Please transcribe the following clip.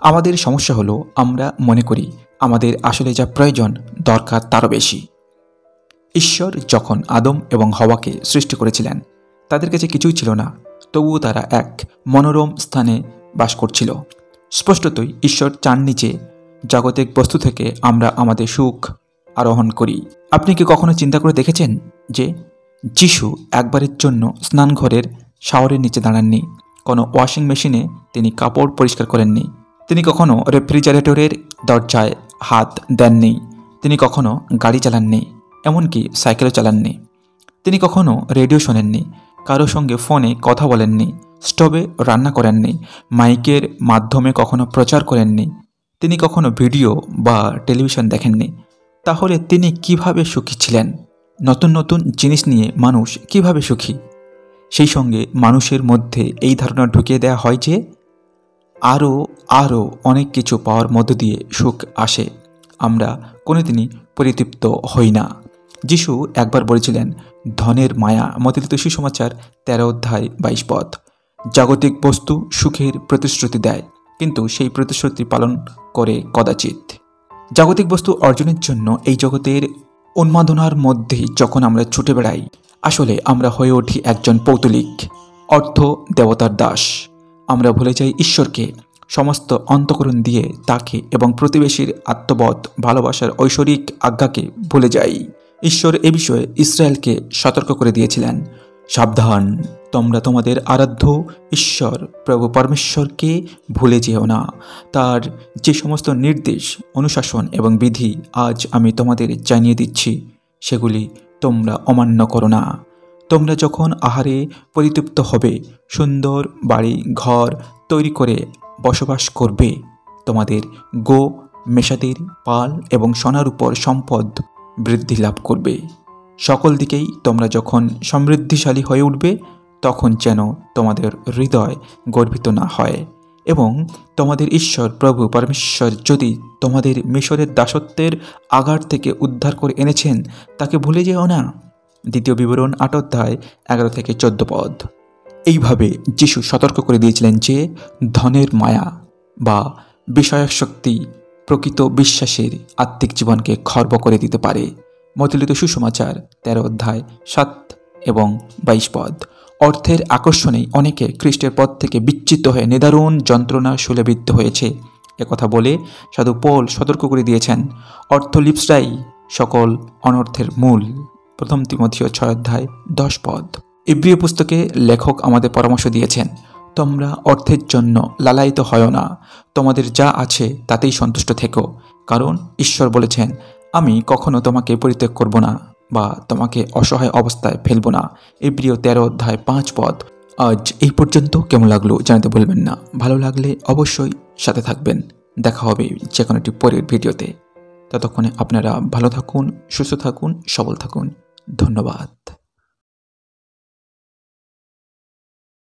আমাদের সমস্যা হলো আমরা মনে করি আমাদের আসলে যা প্রয়োজন দরকার তারও বেশি। ঈশ্বর যখন আদম এবং হওয়াকে সৃষ্টি করেছিলেন তাদের কাছে কিছুই ছিল না, তবুও তারা এক মনোরম স্থানে বাস করছিল। স্পষ্টতই ঈশ্বর চাননি যে জাগতিক বস্তু থেকে আমরা আমাদের সুখ আরোহণ করি। আপনি কি কখনো চিন্তা করে দেখেছেন যে যিশু একবারের জন্য স্নানঘরের শাওয়ারের নিচে দাঁড়াননি, কোনো ওয়াশিং মেশিনে তিনি কাপড় পরিষ্কার করেননি, তিনি কখনো রেফ্রিজারেটরের দরজায় হাত দেননি, তিনি কখনো গাড়ি চালাননি, এমনকি সাইকেলও চালাননি, তিনি কখনো রেডিও শোনেননি, কারো সঙ্গে ফোনে কথা বলেননি, স্টোভে রান্না করেননি, মাইকের মাধ্যমে কখনো প্রচার করেননি, তিনি কখনো ভিডিও বা টেলিভিশন দেখেননি। তাহলে তিনি কিভাবে সুখী ছিলেন? নতুন নতুন জিনিস নিয়ে মানুষ কিভাবে সুখী? সেই সঙ্গে মানুষের মধ্যে এই ধারণা ঢুকিয়ে দেওয়া হয় যে আরও আরও অনেক কিছু পাওয়ার মধ্য দিয়ে সুখ আসে। আমরা কোনোদিনই পরিতৃপ্ত হই না। যিশু একবার বলেছিলেন, ধনের মায়া, মথিলিত সুসমাচার 13 অধ্যায় 22 পদ। জাগতিক বস্তু সুখের প্রতিশ্রুতি দেয়, কিন্তু সেই প্রতিশ্রুতি পালন করে কদাচিৎ। জাগতিক বস্তু অর্জনের জন্য এই জগতের উন্মাদনার মধ্যে যখন আমরা ছুটে বেড়াই, আসলে আমরা হয়ে উঠি একজন পৌতলিক, অর্থ দেবতার দাস। আমরা ভুলে যাই ঈশ্বরকে, সমস্ত অন্তঃকরণ দিয়ে তাকে এবং প্রতিবেশীর আত্মবোধ, ভালোবাসার ঐশ্বরিক আজ্ঞাকে ভুলে যাই। ঈশ্বর এ বিষয়ে ইসরায়েলকে সতর্ক করে দিয়েছিলেন, সাবধান, তোমরা তোমাদের আরাধ্য ঈশ্বর প্রভু পরমেশ্বরকে ভুলে যেও না। তার যে সমস্ত নির্দেশ, অনুশাসন এবং বিধি আজ আমি তোমাদের জানিয়ে দিচ্ছি, সেগুলি তোমরা অমান্য করো না। তোমরা যখন আহারে পরিতৃপ্ত হবে, সুন্দর বাড়ি ঘর তৈরি করে বসবাস করবে, তোমাদের গো মেষাদের পাল এবং সোনার উপর সম্পদ বৃদ্ধি লাভ করবে। সকল দিকেই তোমরা যখন সমৃদ্ধিশালী হয়ে উঠবে, তখন যেন তোমাদের হৃদয় গর্বিত না হয় এবং তোমাদের ঈশ্বর প্রভু পরমেশ্বর যদি তোমাদের মিশরের দাসত্বের আগার থেকে উদ্ধার করে এনেছেন, তাকে ভুলে যেও না। দ্বিতীয় বিবরণ 8 অধ্যায় 11 থেকে 14 পদ। এইভাবে যিশু সতর্ক করে দিয়েছিলেন যে ধনের মায়া বা বিষয়াসক্তি প্রকৃত বিশ্বাসের আত্মিক জীবনকে খর্ব করে দিতে পারে। মথিলিত সুসমাচার 13 অধ্যায় 7 এবং 22 পদ। অর্থের আকর্ষণেই অনেকে খ্রিস্টের পথ থেকে বিচ্যুত হয়ে নিদারুণ যন্ত্রণার শূলেবিদ্ধ হয়েছে। একথা বলে সাধু পৌল সতর্ক করে দিয়েছেন, অর্থলিপ্সাই সকল অনর্থের মূল। প্রথম তিমথিয় 6 অধ্যায় 10 পদ। ইব্রিয় পুস্তকে লেখক আমাদের পরামর্শ দিয়েছেন, তোমরা অর্থের জন্য লালায়িত হয় না, তোমাদের যা আছে তাতেই সন্তুষ্ট থেকো, কারণ ঈশ্বর বলেছেন, আমি কখনো তোমাকে পরিত্যাগ করব না বা তোমাকে অসহায় অবস্থায় ফেলব না। ইব্রিয় 13 অধ্যায় 5 পদ। আজ এই পর্যন্ত কেমন লাগলো জানাতে বলবেন না। ভালো লাগলে অবশ্যই সাথে থাকবেন। দেখা হবে যে কোনো একটি পরের ভিডিওতে। ততক্ষণে আপনারা ভালো থাকুন, সুস্থ থাকুন, সবল থাকুন। ধন্যবাদ।